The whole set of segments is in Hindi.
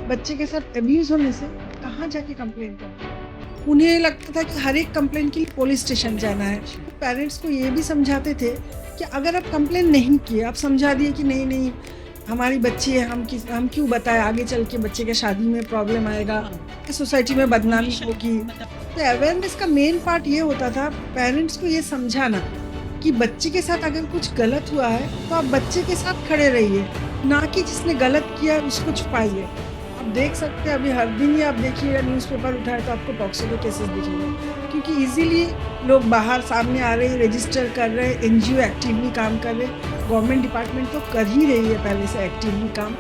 बच्चे के साथ अब्यूज़ होने से कहाँ जाके कंप्लेन करें? उन्हें लगता था कि हर एक कंप्लेन के लिए पुलिस स्टेशन जाना है। पेरेंट्स को ये भी समझाते थे कि अगर आप कंप्लेन नहीं किए, आप समझा दिए कि नहीं, हमारी बच्ची है, हम क्यों बताएँ, आगे चल के बच्चे के शादी में प्रॉब्लम आएगा, हाँ, सोसाइटी में बदनामी हमेशा होगी। मतलब तो अवेयरनेस का मेन पार्ट ये होता था पेरेंट्स को ये समझाना कि बच्चे के साथ अगर कुछ गलत हुआ है, तो आप बच्चे के साथ खड़े रहिए, ना कि जिसने गलत किया है उसको छुपाइए। आप देख सकते हैं अभी हर दिन ही आप देखिएगा न्यूज़पेपर उठाएँ तो आपको पॉक्सो के केसेस दिखेंगे। क्योंकि इज़िली लोग बाहर सामने आ रहे हैं, रजिस्टर कर रहे हैं, एनजीओ एक्टिवली काम कर रहे हैं। गवर्नमेंट डिपार्टमेंट तो कर ही रही है पहले से एक्टिवली काम।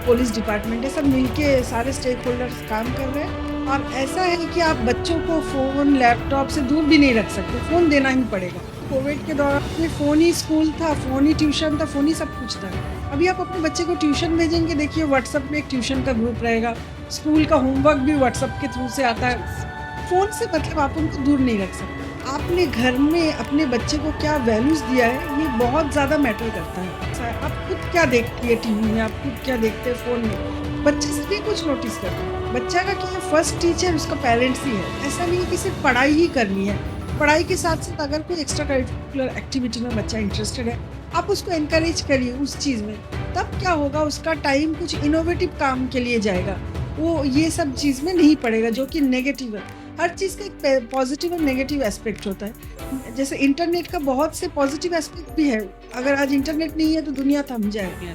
पुलिस डिपार्टमेंट है, सब मिलके सारे स्टेक होल्डर्स काम कर रहे हैं। और ऐसा है कि आप बच्चों को फ़ोन, लैपटॉप से दूर भी नहीं रख सकते, फ़ोन देना ही पड़ेगा। कोविड के दौरान में फ़ोन ही स्कूल था, फ़ोन ही ट्यूशन था, फ़ोन ही सब कुछ था। अभी आप अपने बच्चे को ट्यूशन भेजेंगे, देखिए व्हाट्सएप में एक ट्यूशन का ग्रुप रहेगा, स्कूल का होमवर्क भी व्हाट्सएप के थ्रू से आता है। फ़ोन से मतलब आप उनको दूर नहीं रख सकते। आपने घर में अपने बच्चे को क्या वैल्यूज़ दिया है, ये बहुत ज़्यादा मैटर करता है। आप खुद क्या देखती है टीवी में, आप खुद क्या देखते हैं फ़ोन में, बच्चे से भी कुछ नोटिस करते हैं। बच्चा का क्या है, फर्स्ट टीचर उसका पेरेंट्स ही है। ऐसा नहीं है कि सिर्फ पढ़ाई ही करनी है। पढ़ाई के साथ-साथ अगर कोई एक्स्ट्रा करिकुलर एक्टिविटी में बच्चा इंटरेस्टेड है, आप उसको एनकरेज करिए उस चीज़ में। तब क्या होगा, उसका टाइम कुछ इनोवेटिव काम के लिए जाएगा। वो ये सब चीज़ में नहीं पड़ेगा जो कि नेगेटिव है। हर चीज़ का एक पॉजिटिव और नेगेटिव एस्पेक्ट होता है। जैसे इंटरनेट का बहुत से पॉजिटिव एस्पेक्ट भी है। अगर आज इंटरनेट नहीं है तो दुनिया थम जाएगी।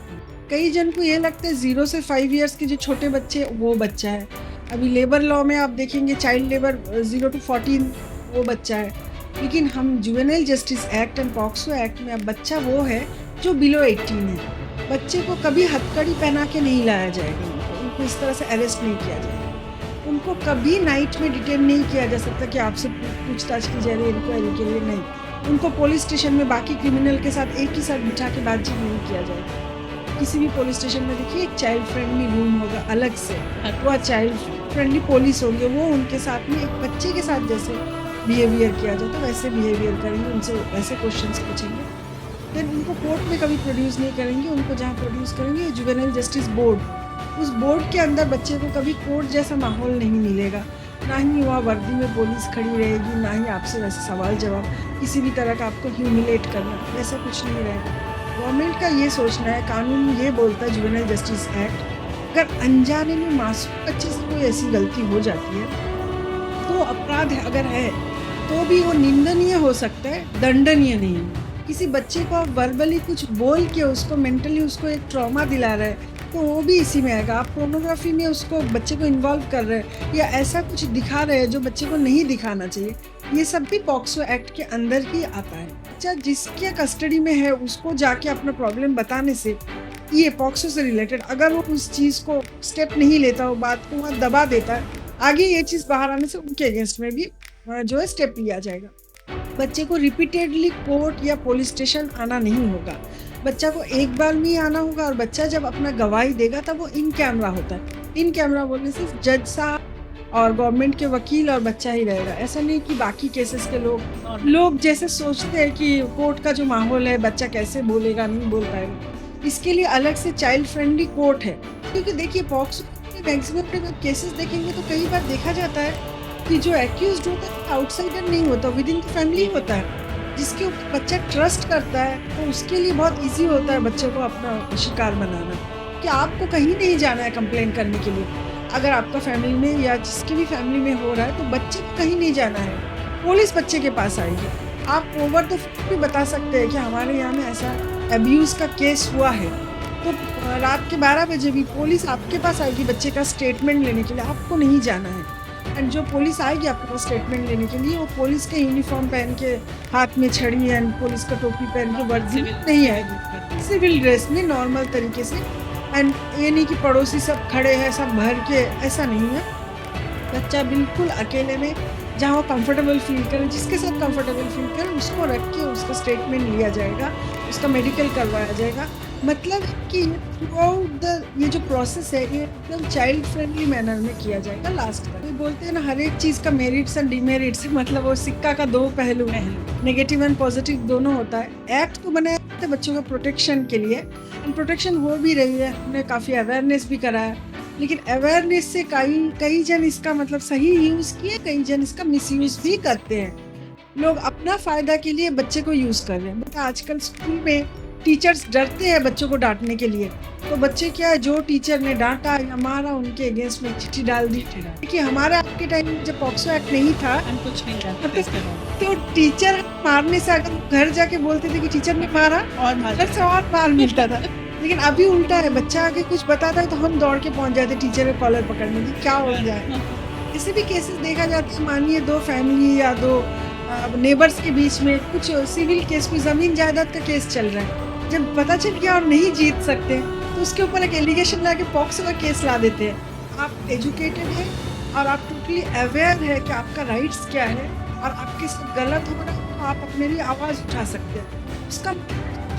कई जन को ये लगता है 0 से 5 इयर्स के जो छोटे बच्चे वो बच्चा है। अभी लेबर लॉ में आप देखेंगे चाइल्ड लेबर 0 टू 14 वो बच्चा है। लेकिन हम juvenile justice act and POCSO act में अब बच्चा वो है जो बिलो 18 है। बच्चे को कभी हथकड़ी पहना के नहीं लाया जाएगा, उनको इस तरह से अरेस्ट नहीं किया जाएगा। उनको कभी नाइट में डिटेन नहीं किया जा सकता कि आपसे पूछताछ की जा रही है इंक्वायरी के लिए, नहीं। उनको पुलिस स्टेशन में बाकी क्रिमिनल के साथ एक ही साथ बिठा के बातचीत नहीं किया जाएगा। किसी भी पुलिस स्टेशन में देखिए एक चाइल्ड फ्रेंडली रूम होगा अलग से, वह चाइल्ड फ्रेंडली पुलिस होंगे, वो उनके साथ में एक बच्चे के साथ जैसे बिहेवियर किया जाता है वैसे बिहेवियर करेंगे, उनसे वैसे क्वेश्चंस पूछेंगे। देन उनको कोर्ट में कभी प्रोड्यूस नहीं करेंगे, उनको जहाँ प्रोड्यूस करेंगे जुवेनाइल जस्टिस बोर्ड, उस बोर्ड के अंदर बच्चे को कभी कोर्ट जैसा माहौल नहीं मिलेगा। ना ही वहाँ वर्दी में पुलिस खड़ी रहेगी, ना ही आपसे वैसे सवाल जवाब, किसी भी तरह का आपको ह्यूमिलेट करना, वैसा कुछ नहीं रहेगा। गवर्नमेंट का ये सोचना है, कानून ये बोलता है जुवेनाइल जस्टिस एक्ट, अगर अनजाने में मासूम बच्चे से कोई ऐसी गलती हो जाती है, तो अपराध अगर है, तो भी वो निंदनीय हो सकता है, दंडनीय नहीं है। किसी बच्चे को आप वर्बली कुछ बोल के उसको मेंटली उसको एक ट्रॉमा दिला रहे हैं, तो वो भी इसी में आएगा। आप पोर्नोग्राफी में उसको बच्चे को इन्वॉल्व कर रहे हैं या ऐसा कुछ दिखा रहे हैं जो बच्चे को नहीं दिखाना चाहिए, ये सब भी पॉक्सो एक्ट के अंदर ही आता है। बच्चा जिसके कस्टडी में है उसको जाके अपना प्रॉब्लम बताने से, ये पॉक्सो से रिलेटेड, अगर वो उस चीज़ को स्टेप नहीं लेता, वो बात को वहाँ दबा देता है, आगे ये चीज़ बाहर आने से उनके अगेंस्ट में भी जो है स्टेप लिया जाएगा। बच्चे को रिपीटेडली कोर्ट या पुलिस स्टेशन आना नहीं होगा। बच्चा को एक बार नहीं आना होगा और बच्चा जब अपना गवाही देगा तब वो इन कैमरा होता है। इन कैमरा बोलने से जज साहब और गवर्नमेंट के वकील और बच्चा ही रहेगा। ऐसा नहीं कि बाकी केसेस के लोग जैसे सोचते हैं कि कोर्ट का जो माहौल है बच्चा कैसे बोलेगा, नहीं बोल पाएगा। इसके लिए अलग से चाइल्ड फ्रेंडली कोर्ट है। क्योंकि देखिए पॉक्सो के मैक्सिमम केसेस देखेंगे तो कई बार देखा जाता है कि जो एक्यूज्ड होता है आउटसाइडर नहीं होता, विद इन द फैमिली होता है। जिसके ऊपर बच्चा ट्रस्ट करता है तो उसके लिए बहुत ईज़ी होता है बच्चे को अपना शिकार बनाना, कि आपको कहीं नहीं जाना है कंप्लेन करने के लिए। अगर आपका फैमिली में या जिसकी भी फैमिली में हो रहा है तो बच्चे को कहीं नहीं जाना है, पुलिस बच्चे के पास आएगी। आप ओवर द फोन भी बता सकते हैं कि हमारे यहाँ में ऐसा अब्यूज़ का केस हुआ है, तो रात के 12 बजे भी पुलिस आपके पास आएगी बच्चे का स्टेटमेंट लेने के लिए, आपको नहीं जाना है। एंड जो पुलिस आएगी आपके पास स्टेटमेंट लेने के लिए, वो पुलिस के यूनिफॉर्म पहन के, हाथ में छड़ी एंड पुलिस का टोपी पहन के वर्दी नहीं आएगी, सिविल ड्रेस में नॉर्मल तरीके से। एंड ये नहीं कि पड़ोसी सब खड़े हैं सब भर के, ऐसा नहीं है। बच्चा बिल्कुल अकेले में जहाँ वो कंफर्टेबल फील करे, जिसके साथ कंफर्टेबल फील करे उसको रख के उसका स्टेटमेंट लिया जाएगा, उसका मेडिकल करवाया जाएगा। मतलब कि थ्रूआउट ये जो प्रोसेस है ये एकदम चाइल्ड फ्रेंडली मैनर में किया जाएगा लास्ट तक। ये बोलते हैं ना हर एक चीज़ का मेरिट्स एंड डिमेरिट्स है, मतलब वो सिक्का का दो पहलू है, नेगेटिव एंड पॉजिटिव दोनों होता है। एक्ट तो बनाया है बच्चों के प्रोटेक्शन के लिए, एंड प्रोटेक्शन हो भी रही है, हमने काफ़ी अवेयरनेस भी कराया। लेकिन अवेयरनेस से कई कई जन इसका मतलब सही यूज़ किए, कई जन इसका मिसयूज़ भी करते हैं। लोग अपना फ़ायदा के लिए बच्चे को यूज़ कर रहे हैं। बट आजकल स्कूल में टीचर्स डरते हैं बच्चों को डाँटने के लिए। तो बच्चे क्या है, जो टीचर ने डाँटा या मारा उनके अगेंस्ट में चिट्ठी डाल दी। देखिए हमारे आपके टाइम में जब पॉक्सो एक्ट नहीं था, हम कुछ नहीं जानते इसके बारे तो टीचर मारने से अगर घर जाके बोलते थे कि टीचर ने मारा, में। और घर से और मार मिलता था। लेकिन अभी उल्टा है, बच्चा आके कुछ बताता है तो हम दौड़ के पहुँच जाते टीचर के कॉलर पकड़ने की क्या हो गया है। ऐसे भी केसेस देखा जाता है, मानिए 2 फैमिली या 2 नेबर्स के बीच में कुछ सिविल केस, कोई ज़मीन जायदाद का केस चल रहा है। जब पता चल गया और नहीं जीत सकते, तो उसके ऊपर एक एलिगेशन ला के पॉक्सो का केस ला देते हैं। आप एजुकेटेड हैं और आप टोटली अवेयर है कि आपका राइट्स क्या है और आपके साथ गलत हो रहा है, तो आप अपने लिए आवाज़ उठा सकते हैं। उसका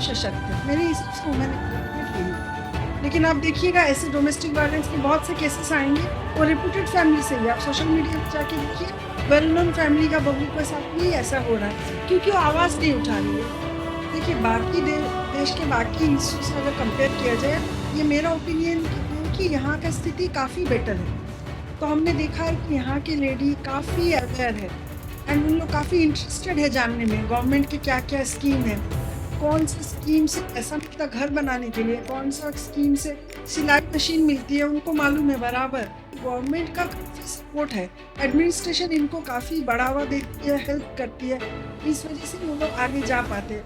सशक्त है, मेरे हिसाब से वुमेन एम्पावरमेंट यही है। लेकिन आप देखिएगा ऐसे डोमेस्टिक वायलेंस के बहुत से केसेस आएंगे और रिप्यूटेड फैमिली से ही। आप सोशल मीडिया पर जाके देखिए, वेल नोन फैमिली का बहू के साथ भी ऐसा हो रहा है, क्योंकि वो आवाज़ नहीं उठा रही है। देखिए बाकी देश के बाकी हिस्सों से अगर कंपेयर किया जाए, ये मेरा ओपिनियन है कि यहाँ का स्थिति काफ़ी बेटर है। तो हमने देखा है कि यहाँ की लेडी काफ़ी अवेयर है एंड उन लोग काफ़ी इंटरेस्टेड है जानने में गवर्नमेंट के क्या क्या स्कीम है, कौन सी स्कीम से पैसा मिलता घर बनाने के लिए, कौन सा स्कीम से सिलाई मशीन मिलती है, उनको मालूम है बराबर। गवर्नमेंट का काफ़ी सपोर्ट है, एडमिनिस्ट्रेशन इनको काफ़ी बढ़ावा देती है, हेल्प करती है, इस वजह से वो लोग आगे जा पाते हैं।